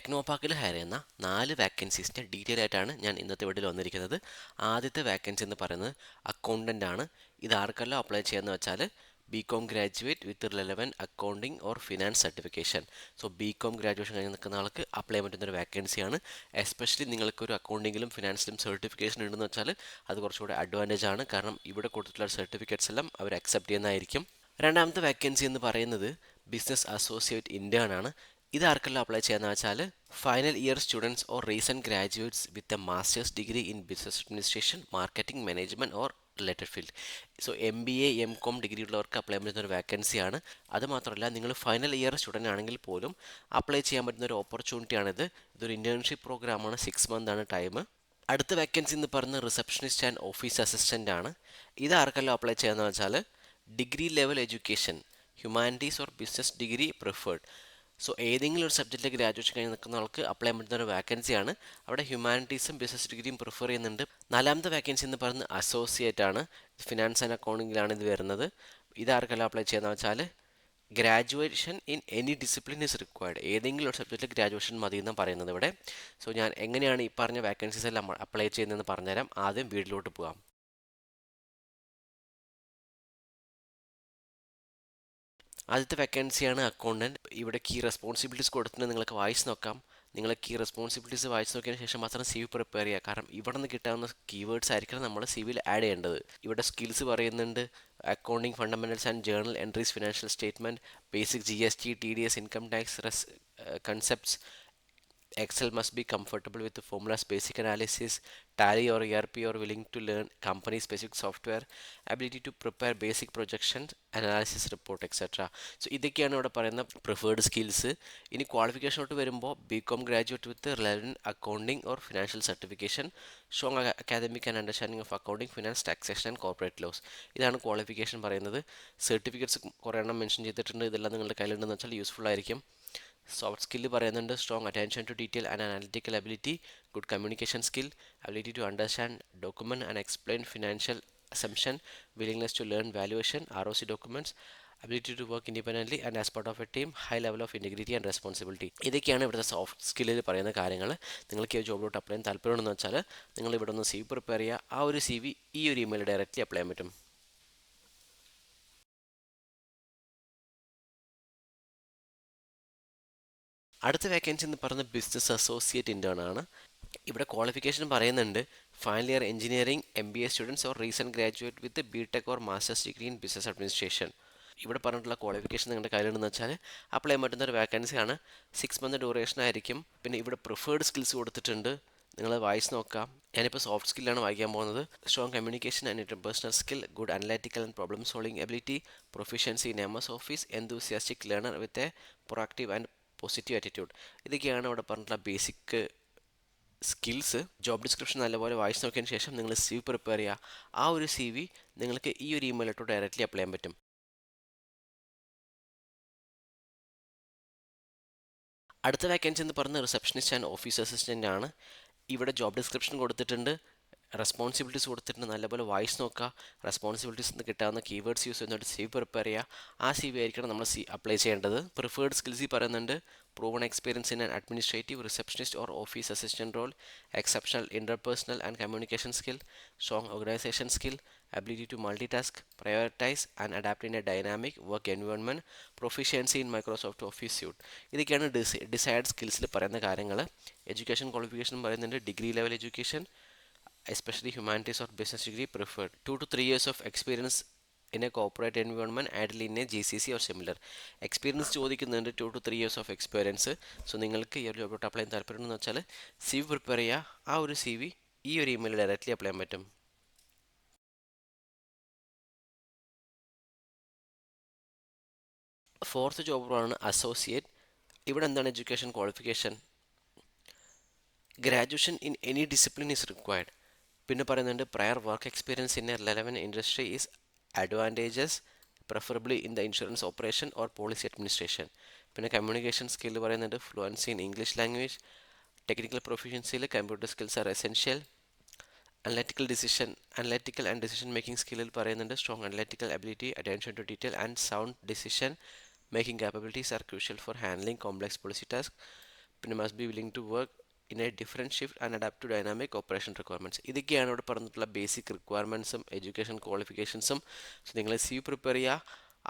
ടെക്നോപാർക്കിൽ higher ചെയ്യുന്ന 4 വാക്കൻസീസിൻ്റെ detail ആയിട്ടാണ് ഞാൻ ഇന്നത്തെ വീഡിയോയിൽ വന്നിരിക്കുന്നത്. ആദ്യത്തെ വാക്കൻസി എന്ന് പറയുന്നത് അക്കൗണ്ടൻ്റ് ആണ്. ഇത് ആർക്കെല്ലാം അപ്ലൈ ചെയ്യാമെന്ന് വെച്ചാൽ BCom graduate with relevant accounting or finance certification. So BCom graduation കഴിഞ്ഞ് നിൽക്കുന്ന ആൾക്ക് അപ്ലൈ ചെയ്യാൻ പറ്റുന്ന ഒരു വാക്കൻസിയാണ്. എസ്പെഷ്യലി നിങ്ങൾക്കൊരു അക്കൗണ്ടിങ്ങിലും ഫിനാൻസിലും സർട്ടിഫിക്കേഷൻ ഉണ്ടെന്ന് വെച്ചാൽ അത് കുറച്ചുകൂടെ അഡ്വാൻറ്റേജ് ആണ്. കാരണം ഇവിടെ കൊടുത്തിട്ടുള്ള സർട്ടിഫിക്കറ്റ്സ് എല്ലാം അവർ അക്സെപ്റ്റ് ചെയ്യുന്നതായിരിക്കും. രണ്ടാമത്തെ വാക്കൻസി എന്ന് പറയുന്നത് ബിസിനസ് അസോസിയേറ്റ് ഇൻറ്റേൺ ആണ്. ഇത് ആർക്കെല്ലാം അപ്ലൈ ചെയ്യാന്ന് വെച്ചാൽ final year students or recent graduates with a masters degree in business administration marketing management or related field. So MBA MCOM degree ഉള്ളവർക്ക് അപ്ലൈ ചെയ്യാൻ പറ്റുന്ന ഒരു വാക്കൻസിയാണ്. അതുമാത്രമല്ല നിങ്ങൾ ഫൈനൽ ഇയർ സ്റ്റുഡൻ്റ് ആണെങ്കിൽ പോലും അപ്ലൈ ചെയ്യാൻ പറ്റുന്ന ഒരു ഓപ്പർച്യൂണിറ്റിയാണിത്. ഇതൊരു ഇൻറ്റേൺഷിപ്പ് പ്രോഗ്രാമാണ്. 6 month ആണ് ടൈം. അടുത്ത വാക്കൻസി എന്ന് പറയുന്നത് റിസപ്ഷനിസ്റ്റ് ആൻഡ് ഓഫീസ് അസിസ്റ്റൻ്റ് ആണ്. ഇത് ആർക്കെല്ലാം അപ്ലൈ ചെയ്യാന്ന് വെച്ചാൽ degree level education humanities or business degree preferred. So ഏതെങ്കിലും ഒരു സബ്ജക്റ്റിൽ ഗ്രാജുവേഷൻ കഴിഞ്ഞ് നിൽക്കുന്ന ആൾക്ക് അപ്ലൈ ചെയ്യാൻ പറ്റുന്ന ഒരു വാക്കൻസിയാണ്. അവിടെ ഹ്യൂമാനിറ്റീസും ബിസിനസ് ഡിഗ്രിയും പ്രിഫർ ചെയ്യുന്നുണ്ട്. നാലാമത്തെ വാക്കൻസി എന്ന് പറയുന്നത് അസോസിയേറ്റ് ആണ്. ഫിനാൻസ് ആൻഡ് അക്കൗണ്ടിങ്ങിലാണ് ഇത് വരുന്നത്. ഇത് ആർക്കെല്ലാം അപ്ലൈ ചെയ്യാന്ന് വെച്ചാൽ graduation in any discipline is required. ഏതെങ്കിലും ഒരു സബ്ജക്റ്റിൽ ഗ്രാജുവേഷൻ മതി എന്നാണ് പറയുന്നത് ഇവിടെ. സോ ഞാൻ എങ്ങനെയാണ് ഈ പറഞ്ഞ വാക്കൻസീസ് എല്ലാം അപ്ലൈ ചെയ്യുന്നതെന്ന് പറഞ്ഞുതരാം. ആദ്യം വീട്ടിലോട്ട് പോകാം. ആദ്യത്തെ വേക്കൻസിയാണ് അക്കൗണ്ടൻറ്റ്. ഇവിടെ കീ റെസ്പോൺസിബിലിറ്റീസ് കൊടുത്തിട്ട് നിങ്ങൾക്ക് വായിച്ച് നോക്കാം. നിങ്ങൾ കീ റെസ്പോൺസിബിലിറ്റീസ് വായിച്ച് നോക്കിയതിന് ശേഷം മാത്രം CV പ്രിപ്പയർ ചെയ്യുക. കാരണം ഇവിടെ നിന്ന് കിട്ടാവുന്ന കീവേഡ്സ് ആയിരിക്കണം നമ്മൾ CVയിൽ ആഡ് ചെയ്യേണ്ടത്. ഇവിടെ സ്കിൽസ് പറയുന്നുണ്ട് accounting fundamentals and journal entries financial statement basic GST TDS income tax concepts. Excel must be comfortable with the formulas, basic analysis, Tally or ERP, or willing to learn company specific software, ability to prepare basic projections, analysis report, etc. So ഇതൊക്കെയാണ് ഇവിടെ പറയുന്ന preferred skills. ഇനി ക്വാളിഫിക്കേഷനോട്ട് വരുമ്പോൾ BCom graduate with relevant accounting or financial certification, strong academic and understanding of accounting finance taxation and corporate laws. ഇതാണ് qualification പറയുന്നത്. Certificates കുറേ എണ്ണം മെൻഷൻ ചെയ്തിട്ടുണ്ട്. ഇതെല്ലാം നിങ്ങളുടെ കയ്യിലുണ്ടെന്ന് വെച്ചാൽ യൂസ്ഫുൾ ആയിരിക്കും. സോഫ്റ്റ് സ്കില്ല് പറയുന്നുണ്ട് strong attention to detail and analytical ability, good communication skill, ability to understand document and explain financial assumption, willingness to learn valuation ROC documents, ability to work independently and as part of a team, high level of integrity and responsibility. ഇതൊക്കെയാണ് ഇവിടുത്തെ soft സ്കില്ലിൽ പറയുന്ന കാര്യങ്ങൾ. നിങ്ങൾക്ക് ഈ ജോബിലോട്ട് apply ചെയ്യാൻ താല്പര്യമുണ്ടെന്ന് വെച്ചാൽ നിങ്ങൾ ഇവിടെ ഒന്ന് CV പ്രിപ്പയർ ചെയ്യുക. ആ ഒരു CV ഈ ഒരു ഇമെയിൽ ഡയറക്റ്റ്ലി അപ്ലൈ ചെയ്യാൻ പറ്റും. അടുത്ത വേക്കൻസി എന്ന് പറയുന്നത് ബിസിനസ് അസോസിയേറ്റ് ഇൻറ്റേൺ ആണ്. ഇവിടെ ക്വാളിഫിക്കേഷൻ പറയുന്നുണ്ട് final year engineering MBA students or recent graduate with BTech or masters degree in business administration. ഇവിടെ പറഞ്ഞിട്ടുള്ള ക്വാളിഫിക്കേഷൻ നിങ്ങളുടെ കയ്യിലുണ്ടെന്ന് വെച്ചാൽ അപ്ലൈ ചെയ്യാൻ പറ്റുന്ന ഒരു വാക്കൻസിയാണ്. 6 month ഡ്യൂറേഷൻ ആയിരിക്കും. പിന്നെ ഇവിടെ പ്രിഫേർഡ് സ്കിൽസ് കൊടുത്തിട്ടുണ്ട്. നിങ്ങൾ വായിച്ച് നോക്കാം. ഞാനിപ്പോൾ സോഫ്റ്റ് സ്കില്ലാണ് വായിക്കാൻ പോകുന്നത്. Strong communication and interpersonal skill, good analytical and problem solving ability, proficiency in MS office, enthusiastic learner with a proactive and positive attitude. ഇതൊക്കെയാണ് ഇവിടെ പറഞ്ഞിട്ടുള്ള ബേസിക് സ്കിൽസ്. ജോബ് ഡിസ്ക്രിപ്ഷൻ നല്ലപോലെ വായിച്ച് നോക്കിയതിന് ശേഷം നിങ്ങൾ CV പ്രിപ്പയർ ചെയ്യുക. ആ ഒരു CV നിങ്ങൾക്ക് ഈ ഒരു ഇമെയിലോട്ട് ഡയറക്റ്റ്ലി അപ്ലൈ ചെയ്യാൻ പറ്റും. അടുത്ത വേക്കൻസി എന്ന് പറയുന്നത് റിസപ്ഷനിസ്റ്റ് ആൻഡ് ഓഫീസ് അസിസ്റ്റൻ്റ് ആണ്. ഇവിടെ ജോബ് ഡിസ്ക്രിപ്ഷൻ കൊടുത്തിട്ടുണ്ട്, റെസ്പോൺസിബിലിറ്റീസ് കൊടുത്തിട്ടുണ്ട്. നല്ലപോലെ വായിച്ച് നോക്കുക. റെസ്പോൺസിബിലിറ്റീസ് നിന്ന് കിട്ടാവുന്ന കീവേഡ്സ് യൂസ് ചെയ്യുന്നതായിട്ട് CV പ്രിപ്പയർ ചെയ്യുക. ആ CV ആയിരിക്കണം നമ്മൾ അപ്ലൈ ചെയ്യേണ്ടത്. പ്രിഫേർഡ് സ്കിൽസ് പറയുന്നുണ്ട് proven experience in an administrative, receptionist or office assistant role, exceptional interpersonal and communication skill, strong organization skill, ability to multitask, prioritize and adapt in a dynamic work environment, proficiency in Microsoft Office suite. ഇതൊക്കെയാണ് decide സ്കിൽസിൽ പറയുന്ന കാര്യങ്ങൾ. Education qualification പറയുന്നുണ്ട് degree level education, especially humanities or business degree preferred, 2 to 3 years of experience in a corporate environment, ideally in a GCC or similar. Experience ചോദിക്കുന്നുണ്ട് 2 to 3 years of experience. So നിങ്ങൾക്ക് ഈ ഒരു ജോബിലോട്ട് apply ചെയ്യാൻ താല്പര്യമുണ്ടെന്ന് വെച്ചാൽ CV prepare ചെയ്യുക. ആ ഒരു CV ഈ ഒരു ഇമെയിൽ ഡയറക്റ്റ്ലി അപ്ലൈ ചെയ്യാൻ പറ്റും. ഫോർത്ത് ജോബ് റോളാണ് അസോസിയേറ്റ്. ഇവിടെ എന്താണ് education qualification? Graduation in any discipline is required. പിന്നെ പറയുന്നുണ്ട് prior work experience in a relevant industry is advantages, preferably in the insurance operation or policy administration. പിന്നെ communication skill പറയുന്നുണ്ട് fluency in English language, technical പ്രൊഫിഷ്യൻസിയിൽ computer skills are essential. Analytical and decision making സ്കില്ലിൽ പറയുന്നുണ്ട് strong analytical ability, attention to detail and sound decision making capabilities are crucial for handling complex policy tasks. പിന്നെ must be willing to work in a different shift and adapt to dynamic operation requirements. ഇതൊക്കെയാണ് ഇവിടെ പറഞ്ഞിട്ടുള്ള basic റിക്വയർമെൻറ്റ്സും education ക്വാളിഫിക്കേഷൻസും. So നിങ്ങൾ C V prepare ചെയ്യുക.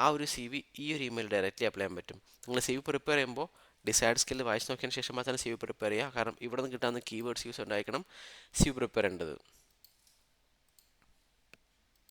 ആ ഒരു സി വി ഈ ഒരു ഇമെയിൽ ഡയറക്റ്റ്ലി അപ്ലൈ ചെയ്യാൻ പറ്റും. നിങ്ങൾ സി വി പ്രിപ്പയർ ചെയ്യുമ്പോൾ ഡിസൈഡ് സ്കിൽ വായിച്ച് നോക്കിയതിന് ശേഷം മാത്രം സി വി പ്രിപ്പയർ ചെയ്യുക. കാരണം ഇവിടെ നിന്ന് കിട്ടാവുന്ന കീവേഡ്സ് യൂസ് ഉണ്ടായിരിക്കണം സി വി പ്രിപ്പയർ ചെയ്യേണ്ടത്.